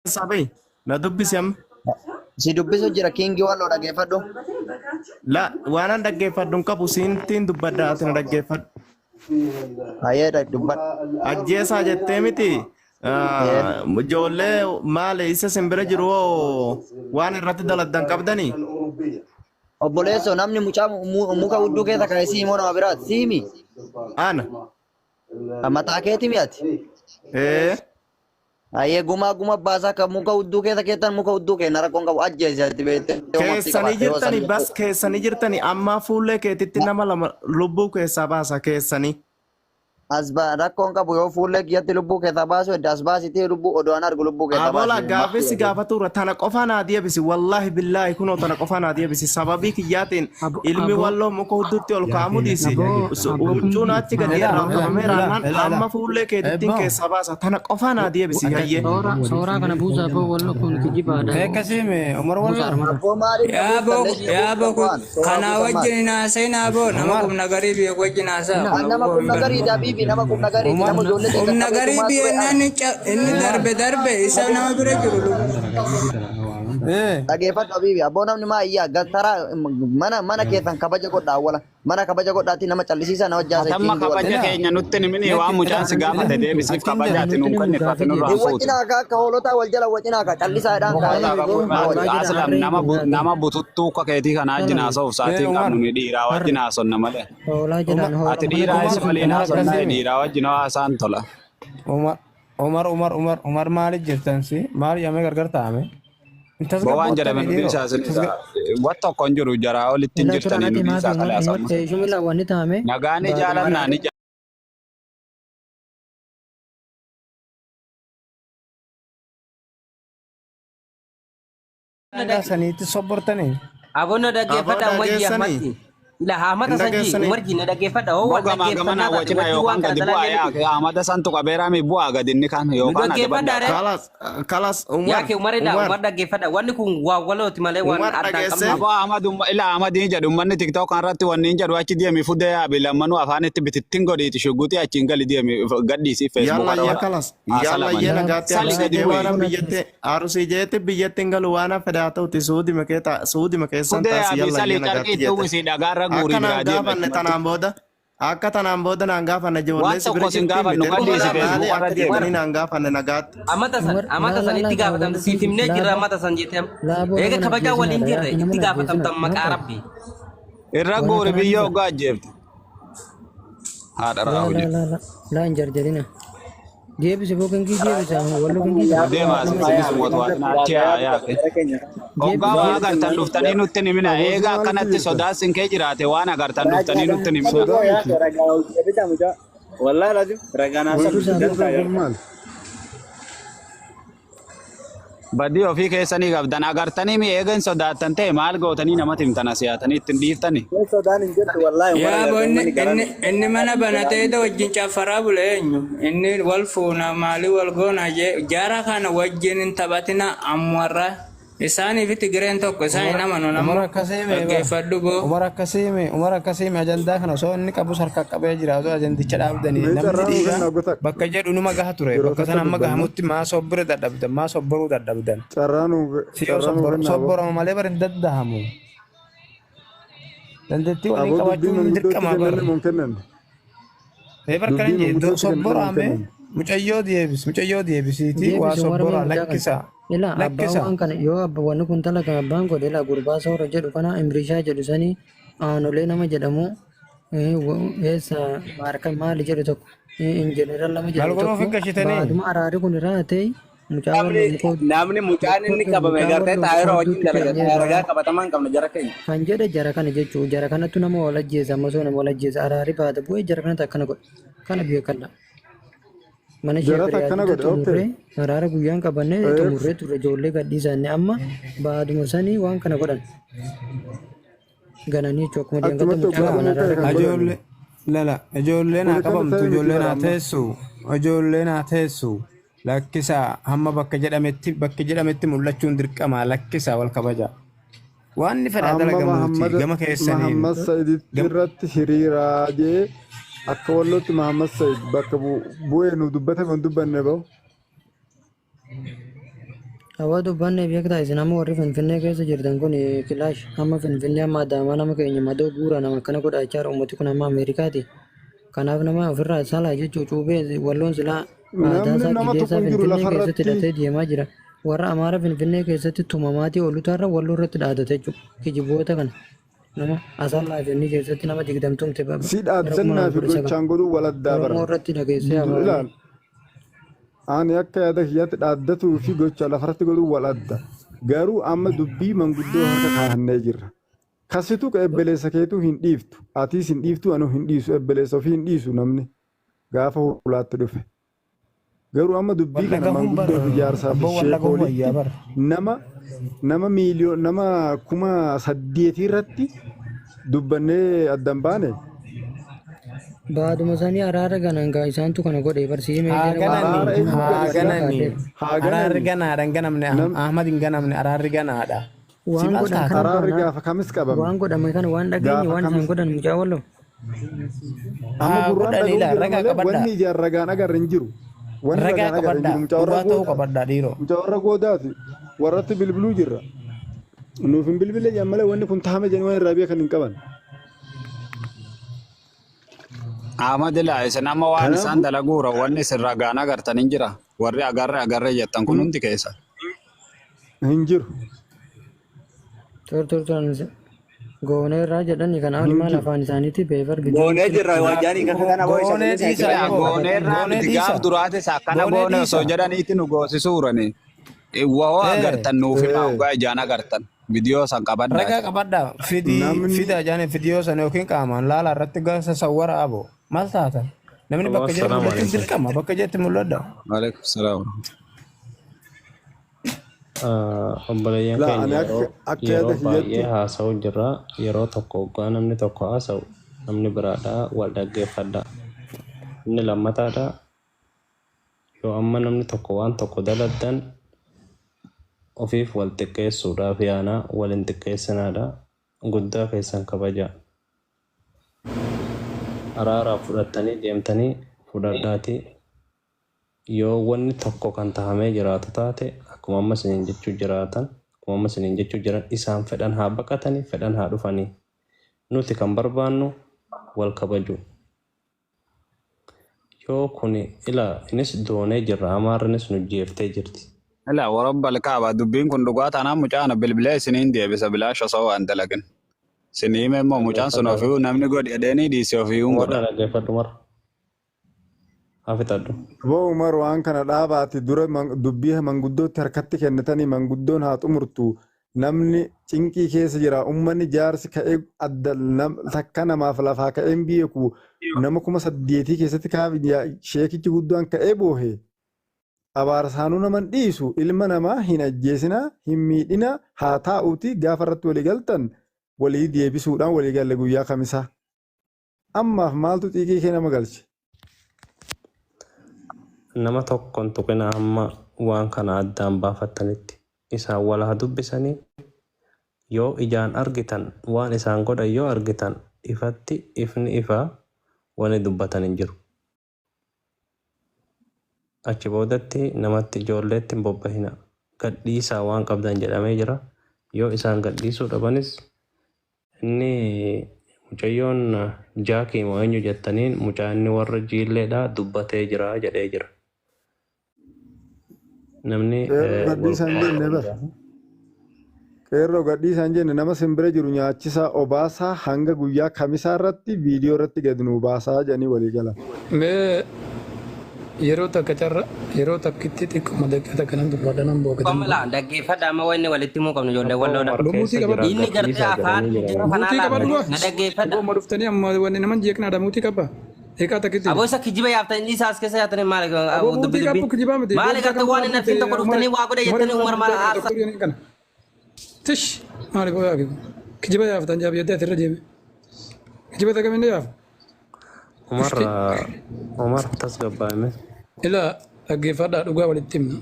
Sabe, na dubbisem. Si dubbisu jira kingi wallo dhaggeeffadhu. La waan dhaggeeffadhu qabu siintiin dubbadhaa ati na dhaggeeffadhu. Hayee dubbadhu. Ajjeesaa jettee miti. Ijoollee maali isa simbira jiru waan irratti daladdan qabdanii. Obboleesso namni mucaa muka hudduu keessa kaayisii immoo nama biraati siimi. Ana. Mataa keeti mi'aati. Hayee guma baasaa kan muka hudduu keessa keettan muka hudduu keenya rakkoon qabu ajjeesatti beekte. Keessanii jirtanii bas keessanii jirtanii amma fuullee keetitti nama lama lubbuu keessaa baasa keessanii. Asba rakkoon qabu yoo fuullee kiyyatti lubbuu keessaa baasu edda as baasitee lubbuu odoon argu lubbuu keessaa baasu. Abola gaafessi gaafaturra tana qofa naa deebisi wallahi billahi kunoo tana qofa naa deebisi sababii kiyyaatiin ilmi walloo muka hudduutti ol kaa'amu dhiisi. Huccuun achi gadi irraa qabamee raannaan amma fuullee keetittiin keessaa baasa tana qofa naa deebisi hayyee. Suuraa kana buusaa boo walloo kun kijibaadha. Akkasiime Umar walloo. Yaaboo kana wajjin naasee naaboo nama kumna garii biyya wajjin naasaa. Nama kumna garii daabii nama kumna garii nama ijoollee ta'e kumna garii biyyaan inni darbe isa nama bira jiru dhageeffadhu habiibi abboo namni maa iyyaa gattara mana keessan kabaja godhaa wala mana kabaja godhaatti nama callisiisa na wajjaasa ittiin godhata kabaja keenya nutti nimini waan mucaan si gaafate deebisiif kabajaatti nuun kan irratti nurraa fuuti wajjinaa akka hoolotaa wal jala wajjinaa akka callisaadhaan kaa'ee nama bututtuu akka keetii kanaa ajjinaa soof saatiin qabnu ni dhiiraa wajjinaa sonna malee ati dhiiraa isi malee naa sonna dhiiraa wajjinaa haasaan tola Umar maaliif jirtan si maal yaamee gargar taa'ame Bawaan jedhame nuti isaas wat tokko hin jiru jaraa olitti hin jirtanii nuti isaa kalee asamma nagaanii jaalannaa ni saniitti sobbortanii abona dhaggeeffadhaan wajji ammatti ila hamata sanji umarji na dhaggeeffadha oo waan dhaggeeffannaa wajjina yookaan gadi bu'aa yaa hamata santu qabeeraa mi bu'aa gadi inni kan yookaan kalas yaake umarida umar dhaggeeffadha wanni kun waa walooti malee waan addaan qabna aboo amadumma ila amadii jedhu manni tiktok kanarratti wanni hin jedhu achi deemi fudee yaabi lammanuu afaanitti bitittiin godhiiti shugutii achiin gali deemi gadhiisii feesbuuk yalla kalas yalla yena gaatti waan biyyatti arusii jeetti biyyattiin galu waan fedhaa ta'utti suudi makeessan taasi yalla yena gaatti akka tanaan booda naan gaafanne ijoollee sibira jirti akka jettanii naan gaafanne nagaatti. Amata san itti gaafatamte siif himnee jirra amata san jetteem. Eega kabajaa waliin jirre itti gaafatamtan maqaa rabbi. Irra goori biyya hoggaa ajjeefte. Haadha raawwii. Laa hin jarjarina. Deebise boo kan kii deebisa wallo kan kii deemaa sibiis mootummaa naatti yaake. Hoggaa waan agartan dhuftanii nutti nimina eega akkanatti sodaasin kee jiraate waan agartan dhuftanii nutti nimina. Wallahi lazim raganaa sabbi badii ofii keessanii qabdan agartanii mi eegan sodaattan ta'e maal gootanii namatti himtan asiyaatanii ittiin dhiiftani. Yaa inni mana banatee wajjin caffaraa bule eenyu inni wal fuuna maalii wal goona jaara kana wajjin hin taphatina ammarra isaaniif itti gireen tokko isaan namanu nama dhaggeeffadhu boo. Umar akkasiime ajandaa kana osoo inni qabus harka qabee jira osoo ajandicha dhaabdanii namni dhiigaa bakka jedhu numa gaha ture bakka sana amma gahamutti maa sobbire dadhabdan maa sobboruu dadhabdan. Sobborama malee bari hin daddahamu. Dandeettii waliin qabachuun dirqamaa bara. Barkan jedhu sobborame mucayyoo deebisiiti waa sobboraa lakkisa. Ila abbaan kana yoo abbaan kun talaga abbaan godhe la gurbaa soora jedhu kana imrishaa jedhu sanii aanolee nama jedhamu eessa marka maali jedhu tokko in general lama jedhu tokko baaduma araari kun irraa ta'e mucaa namni mucaan inni qabame gartee taayiroo wajjin dalagaa qabatamaan qabna jara keenya kan jedhe jara kana jechuu jara kanattu nama wal ajjeesa amma soo nama wal ajjeesa araari baata bu'ee jara kanatti akkana godhe kana biyya kalla mana shee araara guyyaan qabannee tumurree turre ijoollee gadhiisanne amma baaduma sanii waan kana godhan gananii jechuun akkuma deemgata mucaa qaban araara ijoolleen haa qabamtu ijoolleen haa teessu lakkisaa hamma bakka jedhametti mul'achuun dirqamaa lakkisaa wal kabaja waan ni fedhaa dalagamuuti gama keessanii Muhammad Sa'iditti irratti hiriiraa jee akka wallootti Mahammad Said bakka bu'ee nu dubbate kan dubbanne bahu. Hawa dubbanne beektaa isin amma warri Finfinnee keessa jirtan kun kilaash amma Finfinnee amma Adaamaa nama keenya madoo guura nama akkana godhachaa jira uummati kun amma Ameerikaati. Kanaaf nama ofirraa salaa jechuun cuubee walloon silaa aadaa isaa qilleessaa Finfinnee keessatti hidhatee deemaa jira. Warra Amaara Finfinnee keessatti tumamaatii oolutarra walloo irratti dhaadate jechuudha. Kijiboota kana nama asallaa fi keessatti nama digdamtumte baaba. Si dhaadannaa fi gochaan godhuu waladdaa bara. Oromoo irratti dhageessee habaaboo. Ani akka yaada kiyyaatti dhaaddatuu fi gocha lafarratti godhuu waladda. Garuu amma dubbii manguddoo harka kaahannee jirra. Kasitu ebbeleessa keetu hin dhiiftu. Atiis hin dhiiftu anu hin dhiisu ebbeleessa ofii hin dhiisu namni gaafa hulaatti dhufe. Garuu amma dubbii kana manguddoo fi jaarsaa fi sheekoolitti nama miiliyoon nama 8,000 irratti dubbannee addan baane. Baaduma isaanii araara ganan gaa isaantu kana godhe barsiisee araarri ganaadhaan ganamne Ahmad hin ganamne araarri ganaadha. Araarri gaafa kamis qabame. Waan godhame kana waan dhageenye waan isaan godhan mucaa walloo. Amma gurraan wanni ijaan ragaan agarra hin jiru. Ragaa qabaddaa dhugaa ta'uu qabaddaa dhiiroo. Mucaa warra goodaati warratti bilbiluu jirra. Nuuf hin bilbile jammalee wanni kun taa'ame jedhanii waan irraa beekan hin qaban. Ahmad ilaa isin amma waan isaan dalaguura wanni isin ragaan agartan hin jira. Warri agarre jettan kun hundi keessa. Hin jiru. Tortortoon goonee irraa jedhani kanaaf maal afaan isaaniitti beefar gidduu. Goonee jirra wajaanii kana goonee irraa miti gaaf duraatis akkana goone osoo jedhaniitti nu goosisuurani. Wawoo agartan nuuf himaa dhugaa ijaan agartan. Vidiyoo san qabaddaa. Ragaa qabaddaa fidaa jaanii vidiyoo san yookiin qaamaan laala irratti gasa sawwara aboo maal taatan namni bakka jedhamu dirqama bakka jetti mul'adda. Waalaikum salaam. Obboleeyyan keenya yeroo baay'ee haasa'u jirra yeroo tokko hoggaa namni tokko haasa'u namni biraadhaa wal dhaggeeffadha. Inni lammataadha yoo amma namni tokko waan tokko daladdan ofiif wal xiqqeessuudhaaf yaanaa wal hin xiqqeessinaadha guddaa keessan kabaja. Araaraa fudhattanii deemtanii fudhadhaatii yoo wanni tokko kan tahamee jiraatu taate akkuma amma isiniin jechuu jiraatan akkuma amma isiniin jechuu jiran isaan fedhan haa baqatanii fedhan haa dhufanii nuti kan barbaannu wal kabaju. Yoo kuni ila inis doonee jirra amaarrinis nu jeeftee jirti. Ila warabbal kaaba dubbiin kun dhugaa taanaan mucaana bilbilee isiniin deebisa bilaasha osoo waan dalagin. Isinii immoo mucaan sun ofii namni godhi edeenii dhiisee ofii godha. Dhaggeeffadhu mara. Hafitadhu. Boo Umar waan kana dhaabaati dura dubbii manguddootti harkatti kennitanii manguddoon haa xumurtu namni cinqii keessa jira ummanni jaarsi ka'ee adda takka namaaf lafaa ka'een beeku nama 8,000 keessatti sheekichi guddaan ka'ee boohe abaarsaanuu naman dhiisu ilma namaa hin ajjeesina hin miidhina haa taa'uuti gaafa irratti walii galtan walii deebisuudhaan walii galle guyyaa kamisaa ammaaf maaltu xiiqii kee nama galche. Nama tokkoon tuqina amma waan kana addaan baafattanitti isaan wal haa dubbisanii yoo ijaan argitan waan isaan godhan yoo argitan ifatti ifni ifaa wani dubbatan hin jiru. Achi boodatti namatti ijoolleetti hin bobbahina gadhiisaa waan qabdan jedhamee jira yoo isaan gadhiisuu dhabanis inni mucayyoon jaakii moo eenyu jettaniin mucaa inni warra jiilleedhaa dubbatee jira jedhee jira. Namni qeerroo gadhiisaan jenne nama simbira jiru nyaachisaa obaasaa hanga guyyaa kamisaa irratti viidiyoo irratti gad nuu baasaa jedhanii walii galan. Yeroo takka carra yeroo takkitti xiqquma daqiiqaa kanan dubbadhanan boogatan. Qomala dhaggeeffadha amma wanni walitti muu qabnu ijoollee walloodha. Inni gartee afaan jira kanaa na dhaggeeffadha. Amma dhuftanii amma wanni naman jeeqnaadha muutii qaba. Eegaa takkitti. Aboo isa kijiba yaaftan inni isaas keessa yaatanii maali dubbi dubbi. Maali gartee waan inni afiin tokko dhuftanii waa godhe jettanii umar maal haasa. Tish maali boo yaafi kijiba yaaftan jaabi yaddee asirra deeme. Kijiba takaminde yaafu. Umar tasgabbaa'ime. Ilaa dhaggeeffadhaa dhugaa walitti himna.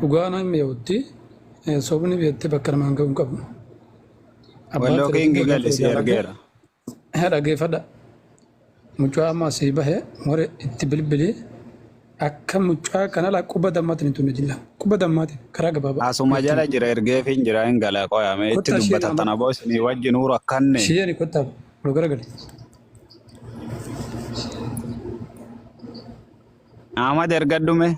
Dhugaa nama yootti sobni biyyatti bakka namaan ga'uu hin qabu. Walloo keengi galisi ergeera. Dhaggeeffadhaa. mucaa ammaa sii bahee more itti bilbilii akka mucaa kana laa quba dammaatiin tunne jilla quba dammaatiin karaa gabaabaa. Asuma jala jira ergeef hin jira hin gala qoyame itti dubbata tana boosni wajjin uura kanne. Shiyeen kottaa wal garagali. Ahmad ergaddume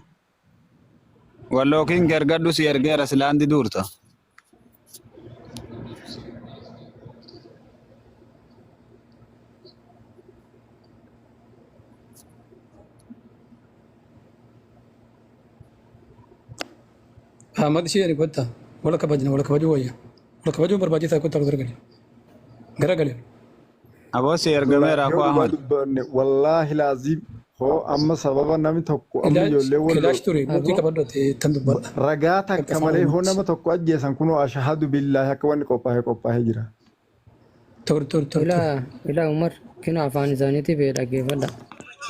wallookiin ergaddu si ergeera silaandi duurta. Ahmad shiyeen kottaa wala kabajuu wayya wala kabajuu barbaachisaa kottaa garagali. Aboosi ergameera ko Ahmad. Wallaahi laazim hoo amma sababa namni tokko amma ijoollee walloo ragaa takka malee hoo nama tokko ajjeesan kunoo ashahadu billaahi akka wanni qophaa'ee jira. Ilaa Umar kina afaan isaaniitii bee dhaggeeffadha.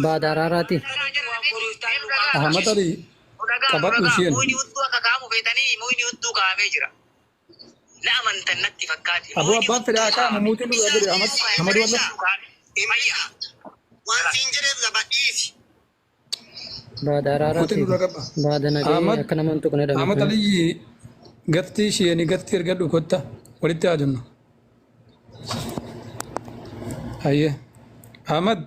Baada araaraati. Ahmad Ali qabadhu isheen. Abu abbaan fedhaa akka mamuutiin dura gadi Ahmad walla. Baada araaraati. Baada nagee akka namaan tuqne dha. Ahmad Ali gatti isheen gatti ergadhu kotta walitti haajannu. Ayyee Ahmad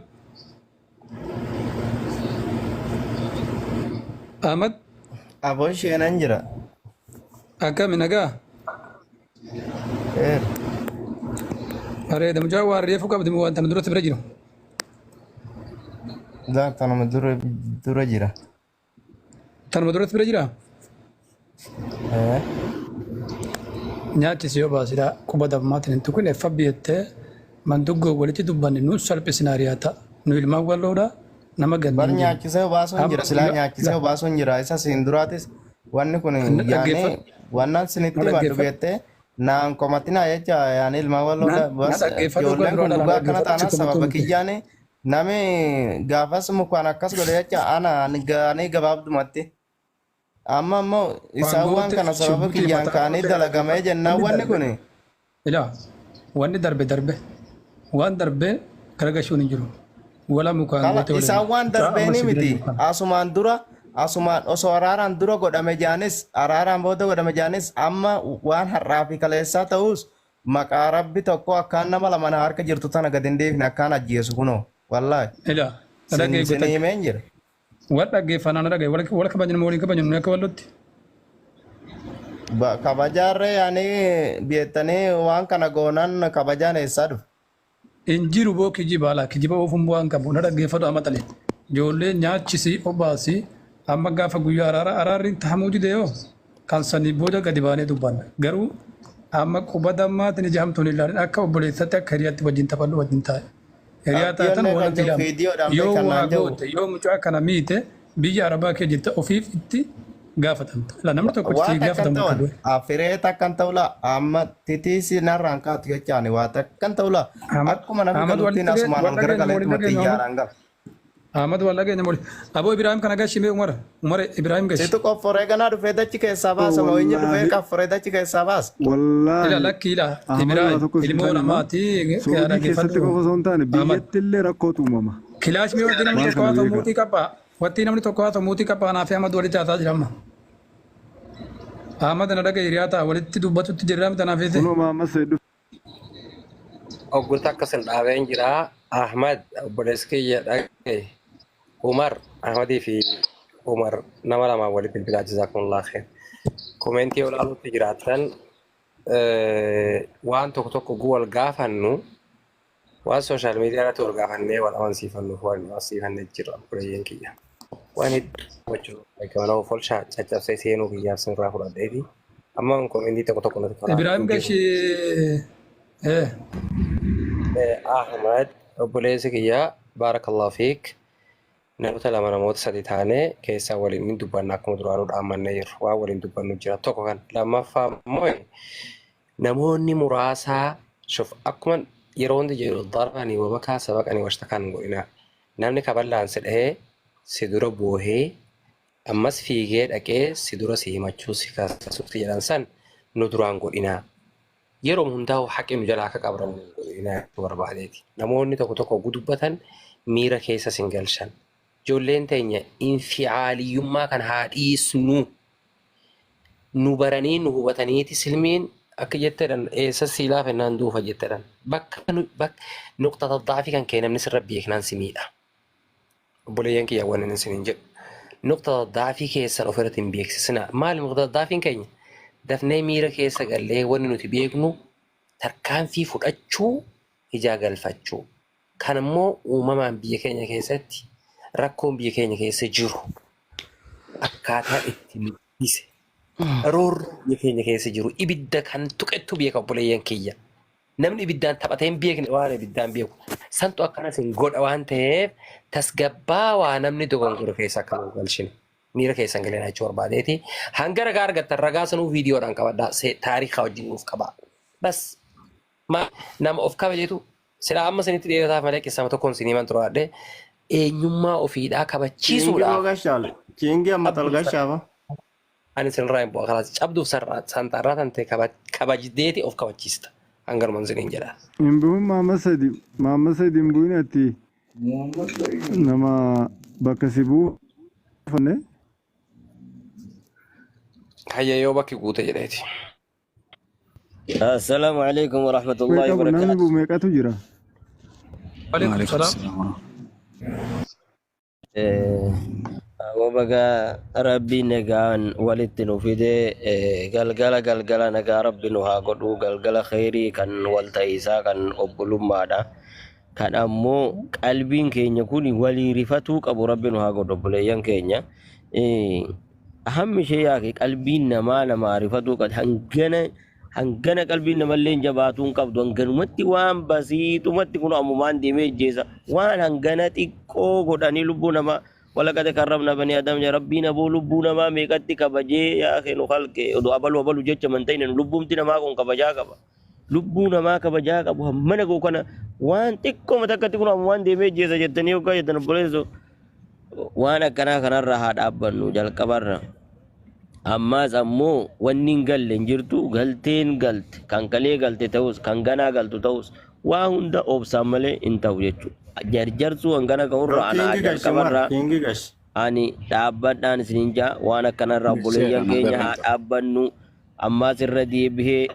Aboon isheenan jira. Akkami nagaa? Bareeda mucaa waan reefu qabdi waan tana duratti bira jiru. Tanuma dura jira. Tanuma duratti bira jira? Nyaachisi yoo baasidha quba dammaatiin hin tuqin effa biyyatee manduggoo walitti dubbanne nuun salphisinaariyaa ta'a. Nu ilmaan walloodha nama ganni. Bar nyaachisee baasuun jira silaa nyaachisee baasuun jira isa siin duraatis wanni kun yaane wannan sinitti baddu beettee naan komatina jecha yaane ilmaan walloodha bas ijoolleen kun dhugaa akkana taana sababa kiyyaane nami gaafas mukaan akkas godhe jecha ana gaanii gabaabdumatti. Amma ammoo isaan waan kana sababa kiyyaan kaanii dalagamee jennaan wanni kun. Ilaa wanni darbe waan darbee garagashuun hin jiru. Wala mukaan goote wala. Isaan waan darbee ni miti. Asumaan osoo araaraan dura godhame jaanis araaraan booda godhame jaanis amma waan har'aa fi kaleessaa ta'us maqaa rabbi tokko akkaan nama lama na harka jirtu tana gad hin deefne akkaan ajjeesu kunoo wallaahi. Ilaa sinii himeen jira. Wat dhaggeeffannaa dhagaye wal kabajnu waliin kabajnu akka wallotti. Kabajaarree yaani biyettanii waan kana goonan kabajaan eessaa dhufu. Injiru boo kijiba ala kijiba ofuun bu'aan qabu na dhaggeeffatu amatalee ijoollee nyaachisii obaasii amma gaafa guyyaa araarriin tahamuu didee kan sanii booda gadi baanee dubbanna garuu amma quba dammaatiin ijaamtuun ilaalin akka obboleessatti akka hiriyaatti wajjin taphadhu wajjin taa'e. Hiriyaa taatan walatti ilaamu yoo waa goote yoo mucaa kana miite biyya arabaa kee jirte ofiif itti gaafatamta. La namni tokko itti gaafatamta kan du'e. Afiree takkan ta'ula amma titiisi narraan kaatu jechaani waa takkan ta'ula akkuma namni galuutti asumaan ol garagalee dhumatti iyyaaraan gala. Ahmad walla keenya moli. Aboo Ibrahim kana gashime Umar Ibrahim gashi. Situ qofforee ganaa dhufee dachi keessaa baasa moo inni dhufee qofforee dachi keessaa baasa. Wallaahi. Ila lakki ila Ibrahim ilmoo namaati. Soodii keessatti qofa osoo hin taane biyyatti illee rakkootu uumama. Kilaash mee wanti namni tokko haa ta'u muutii qaba. Wanti namni tokko haa ta'u muutii qaba naaf Ahmad walitti haasaa jira amma. Ahmad na dhaga hiriyaa ta'a walitti dubbatutti jirra mita naaf eesse. Kunoo maamma seeddu. Oggurta akkasin dhaabeen jira Ahmad obboleessi kiyya dhagaye. Umar Ahmadii fi Umar nama lama walitti bilbilaa jazakumullah khair. Komentii olaaluutti jiraatan waan tokko wal gaafannu waan sooshaal miidiyaa irratti wal gaafannee wal amansiifannuuf waan amansiifannee jirra obboleeyyan kiyya. Waan hedduu eegamanoo folshaa caccabsee seenuu kiyyaaf sinirraa fudhadheefi amma komentii tokko nuti karaa. Ibrahim Gashi Ahmad obboleessi kiyya baarakallahu fiik. Namoota lama namoota sadi taanee keessaa waliin dubbanna akkuma duraanuu dhaamannee jiru. Waan waliin dubbannu jira tokko kan lammaffaa immoo namoonni muraasaa shuf akkuma yeroo hundi jedhu darbanii wabakaa sabaqanii washtakaan godhina. Namni kaballaan si dhahee si dura boohee ammas fiigee dhaqee si dura si himachuu si kaasasuutti jedhan san nu duraan godhina. Yeroo hundaa'u haqi nu jalaa akka qabramu godhina barbaadeeti. Namoonni tokko gudubbatan miira keessa sin galchan. Ijoolleen teenya infiaaliyummaa kan haa dhiisnu. Nu baranii nu hubataniiti silmiin akka jetteedhan eessa siilaa fennaan duufa jetteedhan. Bakka nuqxata daafii kan kee namni sirra beeknaan si miidha. Obboleeyyan kiyya waan inni isiniin jedhu. Nuqxata daafii keessan ofirratti hin beeksisina. Maali nuqxata daafiin keenya? Dafnee miira keessa gallee wanni nuti beeknu tarkaanfii fudhachuu ijaa galfachuu. Kan immoo uumamaan biyya keenya keessatti rakkoon biyya keenya keessa jiru akkaataa itti mul'ise. Roorroo biyya keenya keessa jiru ibidda kan tuqettu beeka obboleeyyan kiyya. Namni ibiddaan taphatee hin beekne waan ibiddaan beeku. Santu akkanas hin godha waan ta'eef tasgabbaa waa namni dogongora keessa akka nu galchine. Miira keessan galee jechuu barbaadeeti. Hanga ragaa argattan ragaa sanuu viidiyoodhaan qabadhaa taarikaa wajjin nuuf qaba. Bas nama of kabajeetu silaa amma sanitti dhiyeessaaf malee qissama tokkoon sinii man turaadhe eenyummaa ofiidhaa kabachiisuudhaaf. Kiingi amma talgashaaba. Ani sinirraa hin bu'a kalaas cabduuf santaarraa tan ta'e kabajdeeti of kabachiista. Hanganuman siniin jedha. Hin bu'uun maamma sadi hin bu'in ati nama bakka si bu'u fanne. Hayya yoo bakki guute jedheeti. Assalaamu alaikum wa rahmatullahi wa barakatuh. Namni bu'u meeqatu jira? Waalaikumsalam. Wabaga Rabbi nagaan walitti nu fide galgala nagaa Rabbi nu haa godhu galgala khairii kan wal ta'iisaa kan obbolummaadha. Kan ammoo qalbiin keenya kun walii rifatuu qabu Rabbi nu haa godhu obboleeyyan keenya. Ahammi ishee yaake qalbiin namaa rifatuu qabu hangana qalbiin namallee jabaatuu hin qabdu hanganumatti waan basiitumatti kun ammumaan deemee ijjeessa waan hangana xiqqoo godhanii lubbuu namaa ولقد كرمنا بني آدم يا ربي نبو لبونا ما ميقاتي كبجي يا أخي نخلق ودو أبلو جيتش من تين لبوم تينا ما كون كبجا كبا لبونا ما كبجا كبا هم من كوكنا وان تكو متكتي كنا وان دي ميجي سجتني وكا يتن بوليسو وانا كنا راحات أبنو جال كبرنا أما سمو ونين قل لنجرتو قلتين قلت كان كلي قلت توس كان غنا قلت توس وهندا أوبسامله انتو يجو jarjarsu hangana ka'urra ana jalqabarra ani dhaabbadhaan sininja waan akkanarraa obboleeyyan keenya haa dhaabbannu ammaas irra deebi'ee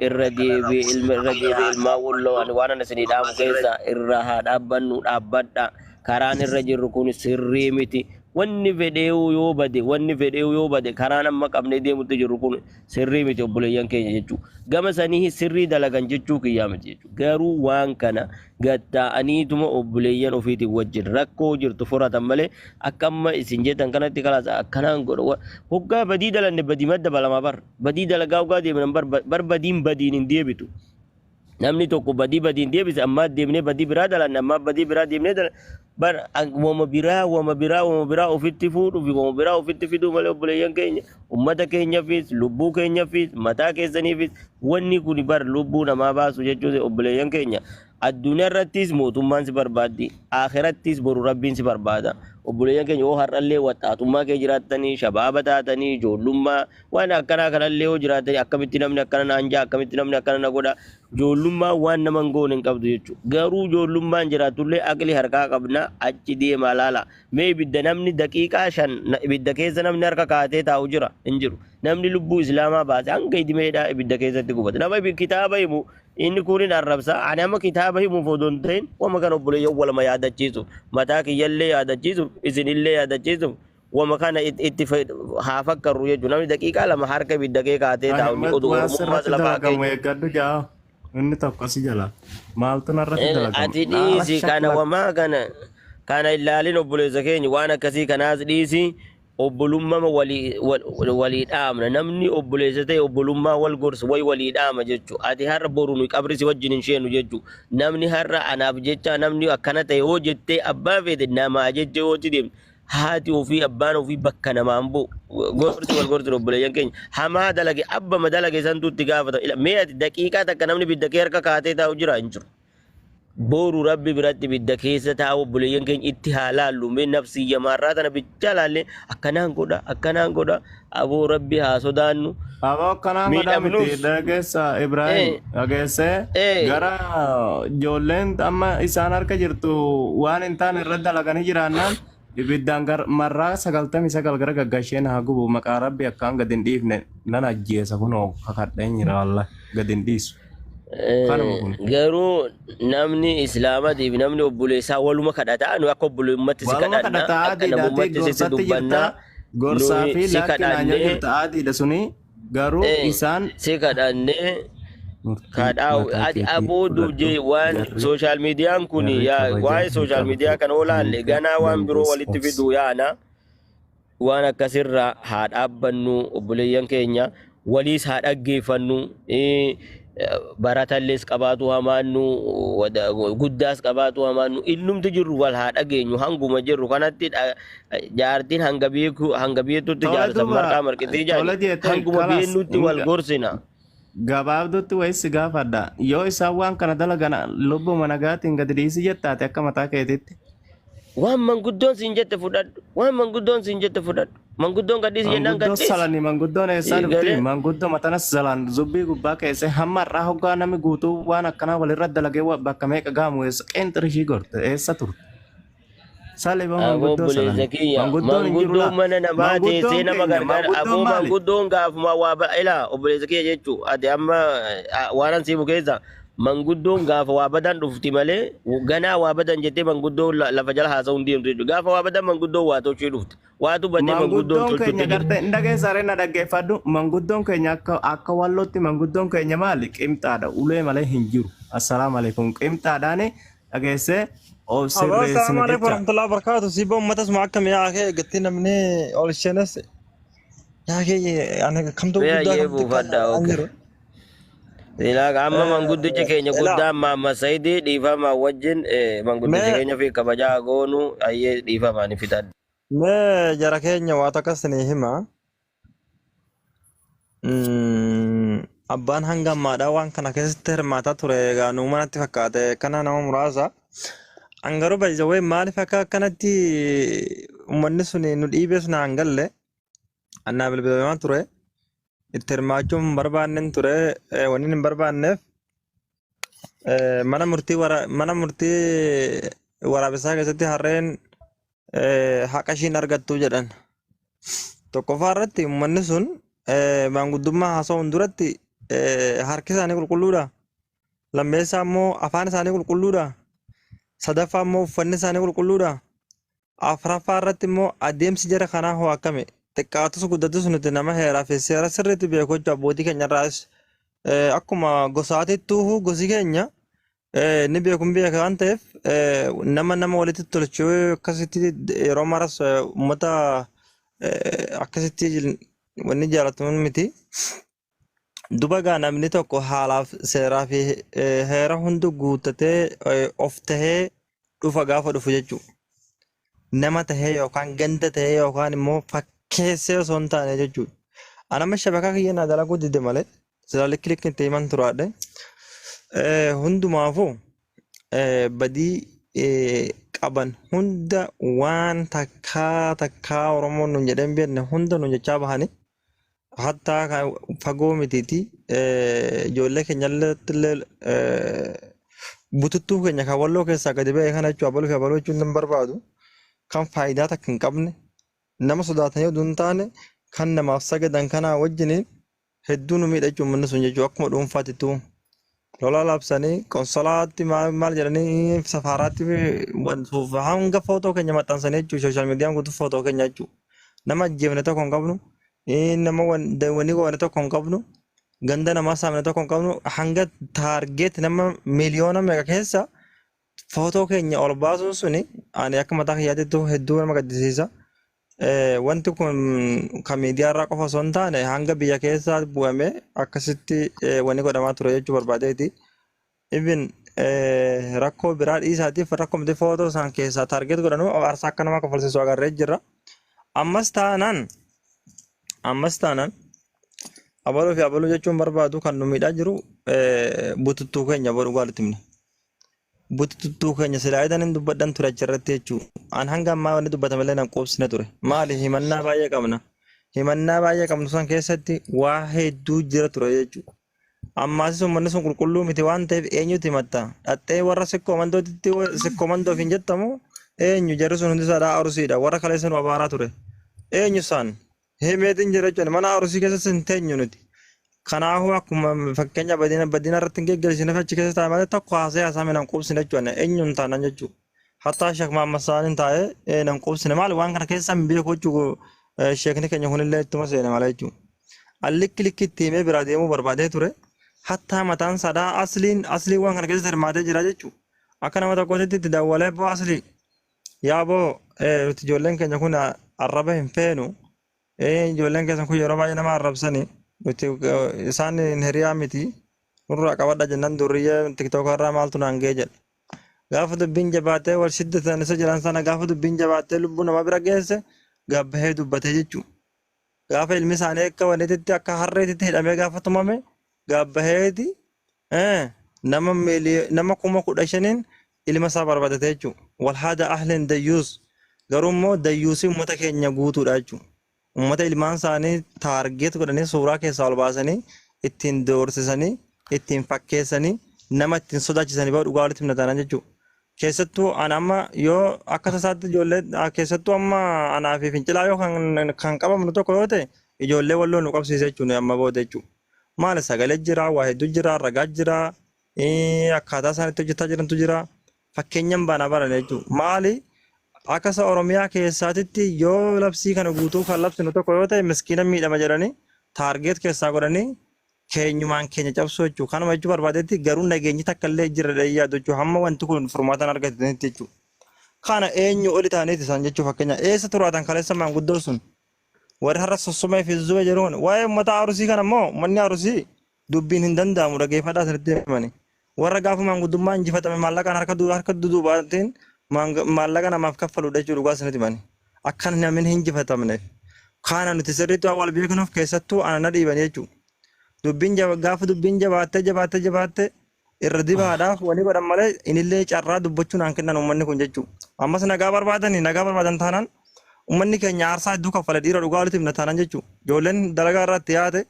ilmaa walloo ani waan ana sinii dhaabu keessa irra haa dhaabbannu dhaabbadha karaan irra jirru kun sirrii miti wanni fedheewu yoo bade karaan amma qabnee deemutti jirru kun sirrii miti obboleeyyan keenya jechuu gama sanii sirrii dalagan jechuu kiyyaa miti jechuu garuu waan kana gatta'aniituma obboleeyyan ofiitiin wajjin rakkoo jirtu furatan malee akka amma isin jettan kanatti kalaas akkanaan godhu hoggaa badii dalanne badii madda balamaa badii dalagaa hoggaa deebinan badiin hin deebitu namni tokko badii deebise amma deemnee badii biraa dalanne amma badii biraa deemnee bar wama biraa ofitti fuudhu fi wama biraa ofitti fiduu malee obboleeyyan keenya ummata keenyaafis lubbuu keenyaafis mataa keessaniifis wanni kun bar lubbuu namaa baasu jechuun obboleeyyan keenya addunyaa irrattis mootummaan si barbaaddi akhirattis boru rabbiin si barbaada obboleeyyan keenya yoo har'allee waxaatummaa kee jiraattanii shabaaba taatanii ijoollummaa waan akkanaa kanallee yoo jiraatanii akkamitti namni akkana naan jaa akkamitti namni akkana na godha ijoollummaa waan nama hin goone hin qabdu jechuudha garuu ijoollummaan jiraatullee aqli harkaa qabna achi deemaa laala mee ibidda namni daqiiqaa 5 ibidda keessa namni harka kaatee taa'u jira hin jiru namni lubbuu islaamaa baase hanga idimeedhaa ibidda keessatti gubate nama kitaaba himu inni kunin arrabsa ani amma kitaaba himu fodon ta'in wama kan obboleeyyan waluma yaadachiisuuf mataa kiyyallee yaadachiisuuf isinillee yaadachiisuuf wama kana itti haa fakkarru jechuudha namni daqiiqaa 2 harka ibidda kee kaatee taa'u ni oduu oromummaas lafaa kee inni tokko si jala maaltu narratti dalagamu ati dhiisi kana wamaa kana ilaalin obboleessa keenya waan akkasii kanaas dhiisi obbolummaa walii dhaamna namni obboleessa ta'e obbolummaa wal gorsu walii dhaama jechuudha ati har'a boru nu qabri si wajjin hin sheenu jechuudha namni har'a anaaf jecha namni akkana ta'e hoo jettee abbaa feete namaa jettee hooti deemte haati ofii abbaan ofii bakka namaan bu'u gorsi wal gorsi obboleeyyan keenya hamaa dalage abbama dalage santuutti gaafata mee ati daqiiqaa takka namni bidda kee harka kaatee taa'u jira hin jiru بورو ربي برد بالدكيسة تاو بليين كين اتهالال من نفسي مرات أنا بتجلال أكنان قدا أبو ربي ها سودانو أبو كنان قدا متي دعيس إبراهيم دعيس غرا جولين أما إسان أركا جرتو وان إنتان الرد لغاني جرانان ibiddaan marraa 99 gara gaggasheen haa gubu maqaa rabbi akkaan gad hin dhiifne nan ajjeesa kunoo kakadheen jira wallahi gad hin dhiisu. Garuu namni islaamatiif namni obboleessaa waluma kadhataa nu akka obboleemmatti si kadhannaa akka namummatti si dubbannaa gorsaa fi laakiin jirta aadiidha suni garuu isaan si kadhannee kadhaa ati aboodu je waan social media kun yaa waa'ee social media kan oolaalle ganaa waan biroo walitti fidu yaana waan akkasirra haa dhaabbannu obboleeyyan keenya waliis haa dhaggeeffannu baratallees qabaatu hamaannu guddaas qabaatu hamaannu innumti jirru wal haa dhageenyu hanguma jirru kanatti jaartiin hanga beektutti jaarsan marqaa marqitee jaartii hanguma beennutti wal gorsina. Gabaabduutti wayisi gaafadha yoo isaan waan kana dalagana lubbuma nagaatiin gadi dhiisi jettaate akka mataa keetitti. Waan manguddoon siin jette fudhadhu manguddoon gadhiisi jennaan gadhiisi. Manguddoo salani manguddoon eessaa dhufti manguddoo matanas zalaan zubbii gubbaa keessa hamma irraa hoggaa namni guutuu waan akkanaa walirra dalagee bakka meeqa gaamu eessa qeenxirishii gorte eessa turte. Saliba manguddoo salani manguddoo mana namaa teessee nama gargaara aboo manguddoon gaafuma waa ilaa obboleessa kiyya jechuu ati amma waanan siimu keessa manguddoon gaafa waa badan dhufti malee ganaa waa badan jettee manguddoon lafa jala haasa'uun deemtu jechuudha gaafa waa badan manguddoon waa tolchee dhufti waatu baddee manguddoon tolchuutti keenya gartee dhageessaree na dhaggeeffadhu manguddoon keenya akka wallootti manguddoon keenya maali qimxaadha ulee malee hin jiru assalaamu alaikum qimxaadhaani dhageessee السلام عليكم ورحمة الله وبركاته. سيبهم ما تسمع كم يا أخي قلت لنا مني أول شيء ناس يا أخي يعني كم تو قدام يجيبوا فدا أوكي. إلا كم من قد تجيكني قدام ما سيدي ديفا ما وجن من قد تجيكني في كبجا غونو أيه ديفا ما نفتاد. ما جركني واتكسني هما. أبان هنگام ما داوان كنا كستر ما تطرق نوما نتفكات كنا نوم رازا. Angaro baay'ee maaliif akka akkanatti uummanni sun nu dhiibee sun hangalle annaa bilbilamaa ture itti hirmaachuun barbaannen ture wanni hin barbaanneef mana murtii waraabessaa keessatti harreen haqa ishiin argattu jedhan tokkoffaa irratti uummanni sun maanguddummaa haasa'uun duratti harki isaanii qulqulluudha lammeessaa immoo afaan isaanii qulqulluudha. Sadaffaa immoo uffanni isaanii qulqulluudha. Afuraffaa irratti immoo adeemsi jara kanaa hoo akkami xiqqaatus guddatus nuti nama heeraa fi seera sirriitti beeku jechuudha abbootii keenyarraas akkuma gosaatittuu gosi keenya ni beekuun beeka waan ta'eef nama walitti tolchuu akkasitti yeroo maras uummata akkasitti wanni jaallatamuun miti. Duba gaa namni tokko haalaaf seeraa fi heera hundi guuttatee of tahee dhufa gaafa dhufu jechuudha. Nama tahee yookaan ganda tahee yookaan immoo fakkeessee osoo hin taane jechuudha. Anama shabakaa kiyyaa dalaguu dide malee silaalee kilikni ta'e man turaadhe. Hundumaafuu badii qaban hunda waan takkaa Oromoon nun jedhee hin beekne hunda nun jechaa bahanii. Hatta fagoo mitiiti ijoollee keenyallee bututtuu keenya kan walloo keessaa gadi ba'e kana jechuun abaluu fi abaluu jechuun hin barbaadu kan faayidaa takka hin qabne nama sodaatanii oduu hin taane kan namaaf sagadan kanaa wajjiniin hedduu nu miidha jechuun manni sun jechuun akkuma dhuunfaatittuu lolaa labsanii konsolaatti maal jedhanii safaaraatti hanga footoo keenya maxxansanii jechuun sooshaal miidiyaan guutuu footoo keenya jechuun nama ajjeefne tokko hin qabnu. Nama wanni goone tokko hin qabnu ganda namaa saamne tokko hin qabnu hanga taargeet nama miliyoona meeqa keessa footoo keenya ol baasuun suni ani akka mataa kiyyaatittu hedduu nama gaddisiisa. Wanti kun kan miidiyaa irraa qofa osoo hin taane hanga biyya keessaa bu'amee akkasitti wanni godhamaa ture jechuu barbaadeeti. Even rakkoo biraa dhiisaatiif rakkoo miti footoo isaan keessaa taargeet godhanu aarsaa akka nama kafalsiisu agarree jira. Ammas taanaan abaluu fi abaluu jechuun barbaadu kan nu miidhaa jiru bututtuu keenya bodhu gaalitti himne. bututtuu keenya silaa idan hin dubbadhan ture achirratti jechuudha. An hanga ammaa wanni dubbatame illee nan qoobsine ture. Maali himannaa baay'ee qabna. Himannaa baay'ee qabnu san keessatti waa hedduu jira ture jechuudha. Ammaas uummanni sun qulqulluu miti waan ta'eef eenyutti himatta? Dhattee warra sikkoomandootitti sikkoomandoof hin jettamu eenyu jarri sun hundi isaadhaa arusiidha. Warra kaleessa nu abaaraa ture. Eenyu isaan? Himeetiin jira jechuudha. Mana arusii keessatti hin teenyu nuti. Kanaafuu akkuma fakkeenya badina irratti hin geggeessine achi keessa taa'e malee tokko haasaa nan quubsine jechuudha. Eenyuun taanan jechuudha. Hattaa Sheek Mahammad Saaniin taa'ee nan quubsine maali waan kana keessa hin beeku jechuudha. Sheekni keenya kunillee ittuma seene malee jechuudha. Allikki likkitti himee biraa deemuu barbaadee ture. Hattaa mataan sadaa aslii waan kana keessa hirmaatee jira jechuudha. Akka nama tokkotti itti daawwalee boo aslii. Yaa boo nuti ijoolleen keenya kun arraba hin feenu. Ijoolleen keessa kun yeroo baay'ee nama arrabsanii. Nuti isaan hiriyaa miti. Nurraa qabadha jennaan durriyyee tiktookii irraa maaltu naan ga'e jedha. Gaafa dubbiin jabaatee wal shiddatan isa jiran sana gaafa dubbiin jabaatee lubbuu nama bira geesse gabbahee dubbatee jechuudha. Gaafa ilmi isaanii akka walitti akka harreetitti hidhamee gaafa tumame gabbaheeti nama 15,000 ilma isaa barbaadatee jechuudha. Wal haada ahleen dayyuus garuu immoo dayyuusii uummata keenya guutuudha jechuudha. Uummata ilmaan isaanii taargeet godhanii suuraa keessaa ol baasanii ittiin doorsisanii ittiin fakkeessanii nama ittiin sodaachisanii bahu dhugaa walitti himnataana jechuudha. Keessattuu ana amma yoo akka tasaatti ijoollee keessattuu amma anaa fi fincilaa yoo kan qabamnu tokko yoo ta'e ijoollee walloo nu qabsiise jechuudha amma booda jechuudha. Maali sagalee jira, waa hedduu jira, ragaa jira, akkaataa isaan itti hojjetaa jirantu jira. Fakkeenyaan baanaa baran jechuudha. Maali akka isa Oromiyaa keessaatitti yoo labsii kana guutuu kan labsinu tokko yoo ta'e miskiina miidhama jedhanii taargeet keessaa godhanii keenyumaan keenya cabsuu jechuudha. Kanuma jechuun barbaadetti garuu nageenyi takka illee jira yaadu jechuudha. Hamma wanti kun furmaatan argatanitti jechuudha. Kana eenyu oli ta'aniiti isaan jechuudha fakkeenya eessa turaatan kaleessa maanguddoo sun. Warri har'a sossomee fi zuba jiruun waa'ee uummata arusii kana immoo uummanni arusii dubbiin hin danda'amu dhaggeeffadhaa asirratti himani. Warra gaafa maanguddummaa injifatame maallaqaan harka duubaatiin maallaqa namaaf kaffaluudha jechuudha dhugaa asirratti himani. Akka namni hin injifatamneef. Kana nuti sirriitti waan wal beeknuuf keessattuu ana dhiibanii jechuudha. Gaafa dubbiin jabaattee irra dibaadhaaf wani godhan malee inillee carraa dubbachuun aan kennan uummanni kun jechuudha. Ammas nagaa barbaadan taanaan uummanni keenya aarsaa hedduu kaffale dhiira dhugaa walitti himna taanaan jechuudha. Ijoolleen dalagaa irratti yaate,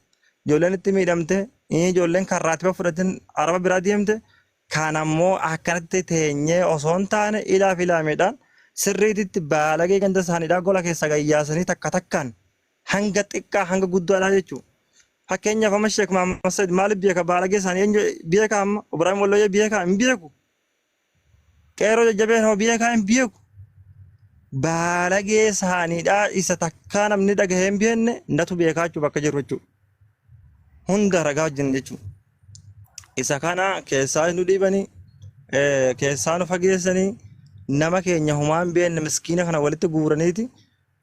ijoolleen itti miidhamte, ijoolleen karraatifa fudhatin araba biraa deemte, kan ammoo akkanatti teenyee osoo hin taane ilaameedhaan sirriititti baalagee ganda isaaniidhaa gola keessa gayyaasanii takka takkaan hanga xiqqaa hanga guddaadhaa jechuudha. Fakkeenyaaf amma Sheek Mahammad Said maaliif beeka baalagee isaanii eenyu beeka amma Ibraahim Wallooyyee beeka hin beeku. Qeeroo jajjabeen hoo beeka hin beeku. Baalagee isaaniidhaa isa takkaa namni dhagahee hin beekne natu beekaa jechuudha bakka jiru jechuudha. Hunda ragaa wajjin jechuudha. Isa kana keessaa nu dhiibanii keessaa nu fageessanii nama keenya humaa hin beekne miskiina kana walitti guuraniiti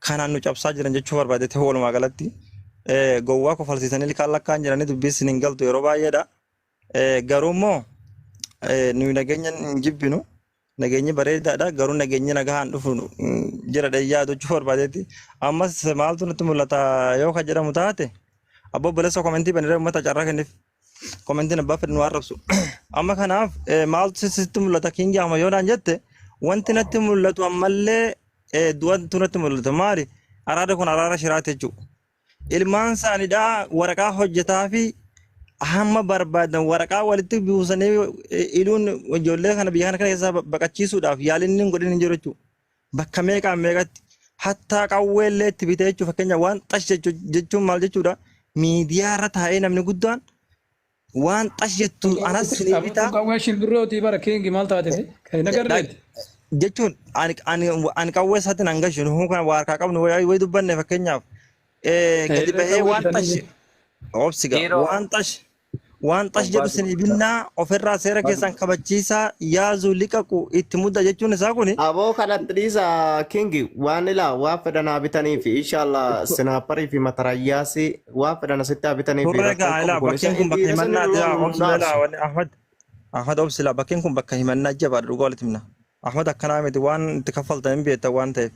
kanaan nu cabsaa jiran jechuu barbaadete walumaa galatti. Gowwaa kofalsiisanii ilkaan lakkaan jiranii dubbisin hin galtu yeroo baay'eedha. Garuu immoo nuyi nageenya hin jibbinu. Nageenyi bareedaadha garuu nageenyi nagaan dhufu jira dhayyaa jechuu barbaadetti. Ammas maaltu nutti mul'ata yoo kan jedhamu taate abboo baleessa komentii baniree uummata carraa kenniif. Komentiin abbaa fedhu nu arrabsu. Amma kanaaf maaltu sitti mul'ata kiingi amma yoo naan jette wanti natti mul'atu ammallee du'antu natti mul'ata maali araada kun araara shiraati jechuudha. Ilmaan isaaniidhaa waraqaa hojjetaa fi hamma barbaadan waraqaa walitti buusanii iluun ijoollee kana biyya kana keessaa baqachiisuudhaaf yaalinni godhin hin jiru jechuudha. Bakka meeqatti hattaa qawwee illee itti bitee jechuudha fakkeenya waan xash jechuun maal jechuudha miidiyaa irra taa'ee namni guddaan waan xash jettu anas ni bitaa. Qawwee shimbirrooti bara kiingi maal taatee kan nagarreeti. Jechuun ani qawwee isaatti nan gashu nu kan waarkaa qabnu wayi dubbanne fakkeenyaaf. Gadi bahee waan xash jedhu sinii binnaa ofirraa seera keessan kabachiisaa yaazuu liqaqu itti mudda jechuun isaa kuni. Aboo kanatti dhiisa kingi waan ilaa waa fedhanaa bitanii fi inshallah sinaaparii fi matarayyaasi waa fedhana sitti bitanii fi. Turreegaa ilaa bakkeen kun bakka himannaa Ahmad obsila bakkeen kun bakka himannaa jabaadha dhugaa walitti himna. Ahmad akkanaa miti waan itti kaffaltan hin beektan waan ta'eef.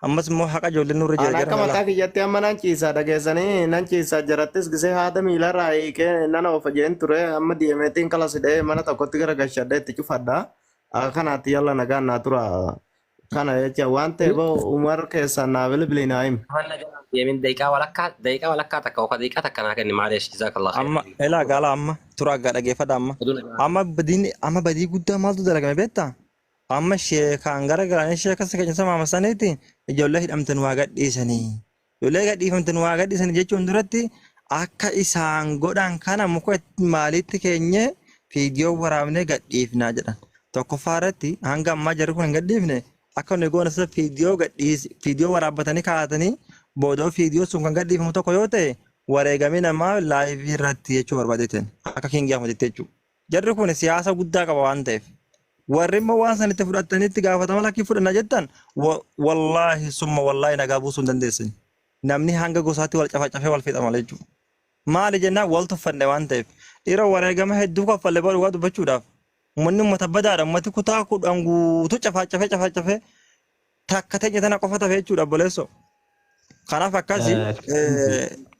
Ammas immoo haqa ijoolleen nurra jira. Akka mataa kiyyatti amma nan ciisaa dhageessanii nan ciisaa jarattis gisee haada miilarraa hiikee nana ofa jeen ture amma diimeetiin kalasidhee mana tokkotti gara gashadhee itti cufadha. Kanaatti yalla nagaan naa tura. Kana jecha waan ta'eef Umar keessa naa bilbili naa himi. Yemin daqiiqaa walakkaa takka oka daqiiqaa takka naa kenni maaleesh jazaakallah khair. Amma elaa gaala amma tura aggaa dhageeffadha amma badii guddaa maaltu dalagame beektaa? Amma sheekaan gara garaan sheeka keenya sama masaniiti ijoollee hidhamtan waa gadhiisanii. Ijoollee gadhiifamtan waa gadhiisanii jechuun duratti akka isaan godhan kana muka maalitti keenye fiidiyoo waraabnee gadhiifnaa jedhan. Tokkoffaa irratti hanga ammaa jarri kun hin gadhiifne akka nuyi goona isa fiidiyoo waraabbatanii kaa'atanii boodoo fiidiyoo sun kan gadhiifamu tokko yoo ta'e wareegamii namaa laayivii irratti jechuu barbaadeeteen akka Kingii Ahmaditti jechuudha. Jarri kun siyaasa guddaa qaba waan ta'eef. Warri immoo waan sanitti fudhatanitti gaafatama lakkii fudhanna jettan wallaahi summa wallaahi nagaa buusuu hin dandeessani. Namni hanga gosaatti wal cafacafee wal fixa malee jechuudha. Maali jennaan wal tuffanne waan ta'eef dhiira wareegama hedduu kaffallee baruwaa dubbachuudhaaf uummanni uummata badaadha uummati kutaa kudhan guutuu cafacafee takka teenya tana qofa tafee jechuudha obboleessoo. Kanaaf akkasii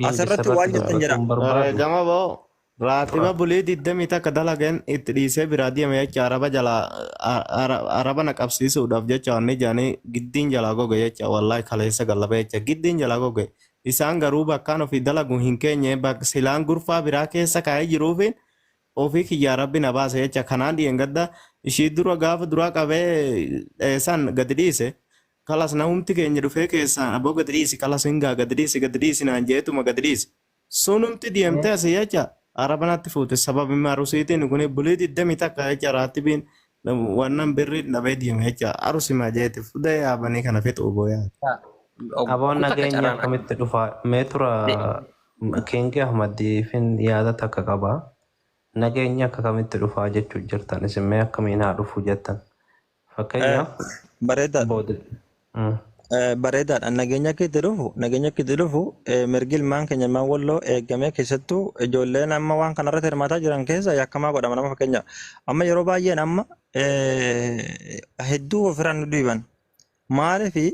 asirratti waan jettan jedha. Wareegama boo raatiba bulii 20 takka dalagan itti dhiisee biraa deeme jecha araba na qabsiisuudhaaf jecha wanni jaanii giddiin jalaa goge jecha wallaahi kaleessa gallaba jecha giddiin jalaa goge. Isaan garuu bakkaan ofii dalagu hin keenye silaan gurfaa biraa keessa kaa'ee jiruufi ofii kiyyaa rabbi na baase jecha kanaan dhiyengadda ishii dura gaafa duraa qabee san gadi dhiise kalas namumti keenya dhufee keessaan aboo gadi dhiisi kalas hingaa gadi dhiisi naan jeetuma gadi dhiisi sunumti deemtee asii jecha arabanatti fuute sababi marusiitiin kun bulii 20 takka jecha raatibiin wannan birri dhabee deeme jecha arusimaa jeeti fudee yaabanii kana fixuu booyaa. Aboon nageenya akkamitti dhufa meetura Kingii Ahmadiifin yaada takka qaba. Nageenya akkamitti dhufaa jechuu jirtan isin mee akkamiin haa dhufu jettan. Fakkeenyaaf bareedaadha nageenya akkatti dhufu mirgi ilmaan keenya ilmaan walloo eegamee keessattuu ijoolleen amma waan kanarratti hirmaataa jiran keessa yakkamaa godhama nama fakkeenya amma yeroo baay'een amma hedduu ofirraan nu dhiiban maaliifi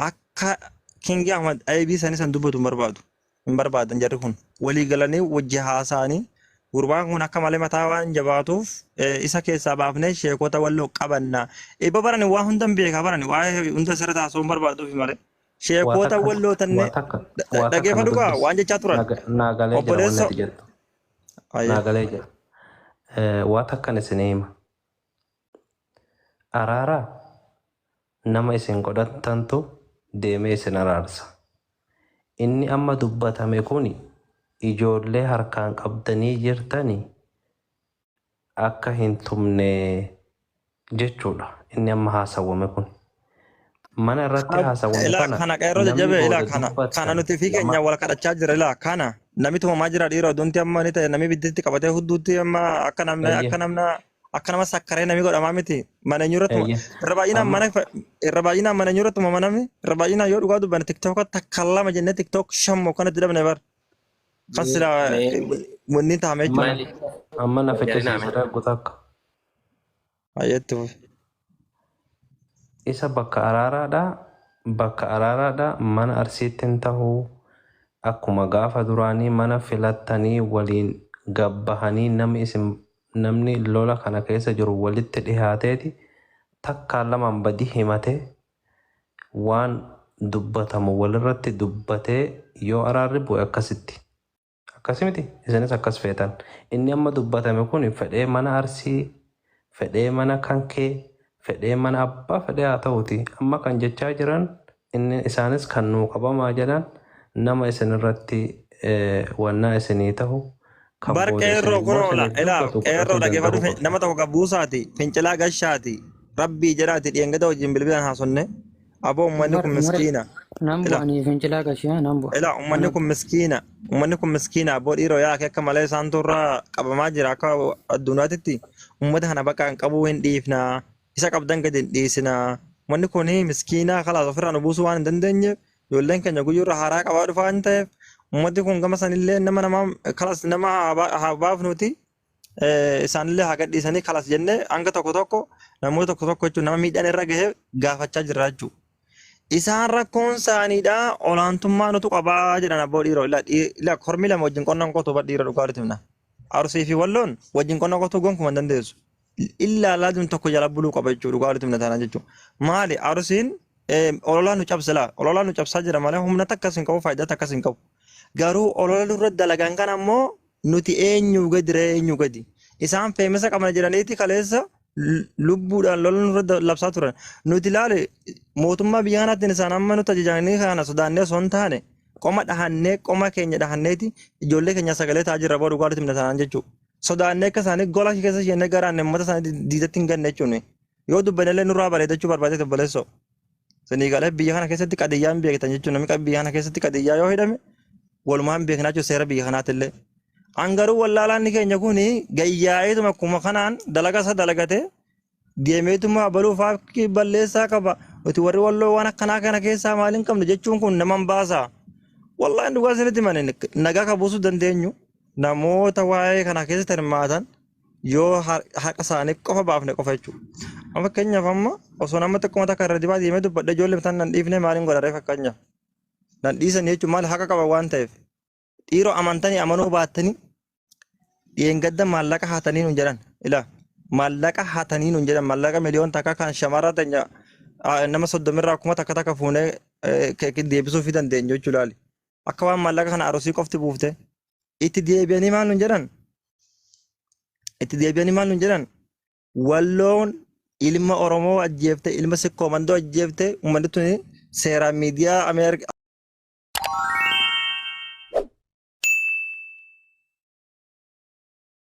akka Kingii Ahmad aybii isaanii san dubbatu hin barbaadan jarri kun walii galanii wajji haasa'anii gurbaan kun akka malee mataa waan jabaatuuf isa keessaa baafnee sheekota walloo qabanna. Eebba barani waa hundan beekaa barani waa hunda sirra taasisuun barbaaduuf malee. Sheekota walloo tanne dhageeffadhu kaa waan jechaa turan. Obboleessa. Naagalee jira. Waa takkan isin hima. Araaraa nama isin godhattantu deemee isin araarsa. Inni amma dubbatame kuni ijoollee harkaan qabdanii jirtanii akka hin tumne jechuudha. Inni amma haasawwame kun. Mana irratti haasawwame kana qeerroo jajjabee kana nuti fi keenya wal kadhachaa jira ilaa kana nami tumamaa jira dhiira oduunti amma ni ta'e nami bidditti qabatee hudduutti amma akka nama sakkaree nami godhamaa miti mana eenyurratuma irra baay'inaan mana eenyurratuma manami irra baay'inaan yoo dhugaa dubbanne tiktookatti takka lama jennee tiktook shammoo kanatti dabne bar. Kasila wanni taame jechuudha. Amma na fakkisiisudha gutakka. Ayyaatti. Isa bakka araaraadha mana arsiittiin tahuu akkuma gaafa duraanii mana filattanii waliin gabbahanii namni lola kana keessa jiru walitti dhihaateeti takkaan lamaan badii himatee waan dubbatamu walirratti dubbatee yoo araarri bu'e akkasitti. Akkasimiti isinis akkas feetan. Inni amma dubbatame kun fedhee mana arsii, fedhee mana kankee, fedhee mana abbaa fedhee haa ta'uti. Amma kan jechaa jiran inni isaanis kan nuu qabamaa jedhan nama isinirratti wannaa isinii ta'u. Bar qeerroo koroola qeerroo dhageeffadhu nama tokko qabbuusaati fincilaa gashaati rabbii jedhaati dhiyeengada wajjin bilbilaan haasonne aboo uummanni kun miskiina. Nambo ani fincilaa gashaa nambo. Ela uummanni kun miskiina aboo dhiiroo yaa akka malee isaan turraa qabamaa jira akka addunyaatitti uummata kana bakka hin qabuu hin dhiifnaa isa qabdan gadi hin dhiisinaa uummanni kun miskiinaa kalaas ofirraa nu buusuu waan hin dandeenyeef ijoolleen keenya guyyuurra haaraa qabaa dhufaa hin ta'eef ummati kun gama sanillee nama kalas nama haa baafnuti isaanillee haa gadhiisanii kalas jennee hanga tokko namoota tokko jechuun nama miidhaan irra gahee gaafachaa jirra jechuudha. Isaan rakkoon isaaniidha olaantummaa nutu qabaa jedhan abboo dhiiroo ila kormi lama wajjin qonnaan qotuu dhiira dhugaa walitti himna. Arsii fi walloon wajjin qonnaan qotuu gonkumaa hin dandeessu. illaa laazim tokko jala buluu qaba jechuudha dhugaa walitti himna jechuudha. Maali arusiin olola nu cabsila olola nu cabsaa jira malee humna takkas hin qabu faayidaa takkas hin qabu. Garuu olola nurra dalagan kan ammoo nuti eenyu gadi isaan feemisa qabna jedhaniiti kaleessa lubbuudhaan lola nurra labsaa turan. Nuti ilaale mootummaa biyya kanaatiin isaan amma nuti ajajanii kana sodaannee osoo hin taane qoma dhahannee qoma keenya dhahanneeti ijoollee keenya sagalee taa'aa jirra booda dhugaa walitti himna taanaan jechuudha. Sodaannee akka isaanii gola keessa isheen garaan uummata isaanii diidatti hin ganne jechuun yoo dubbanillee nurraa bareedachuu barbaade obboleessoo. Sanii galee biyya kana keessatti qadiyyaan beektan jechuun namni biyya kana keessatti qadiyyaa yoo hidhame walumaan beeknaa jechuun seera biyya kanaatillee. Angaruu wallaalaan keenya kun gayyaa'eetuma akkuma kanaan dalaga isa dalagate deemeetuma baluufaa balleessaa qaba. Nuti warri walloo waan akkanaa kana keessaa maaliin qabnu jechuun kun nama baasa. Wallaahi dhugaa isinitti mane nagaa kabuusuu dandeenyu namoota waa'ee kana keessatti hirmaatan yoo haqa isaanii qofa baafne qofa jechuudha. Amma fakkeenyaaf amma osoo nama tokkuma takka irra dibaa deemee dubbadha ijoollee bitaan nan dhiifne maaliin godharee fakkeenyaaf. Nan dhiisanii jechuun maal haqa qaba waan ta'eef. Dhiiroo amantanii amanuu baattanii dheengadda maallaqa haatanii nun jedhan ilaa maallaqa haatanii nun jedhan maallaqa miliyoon takka kan shamarraa ta'e nama 30 irraa akkuma takka fuunee deebisuu fi dandeenyu jechuudha laali. Akka waan maallaqa kana arosii qofti buufte itti deebi'anii maal nun jedhan walloon ilma Oromoo ajjeefte ilma Sikkoo Mandoo ajjeefte uummanni tuni seeraan miidiyaa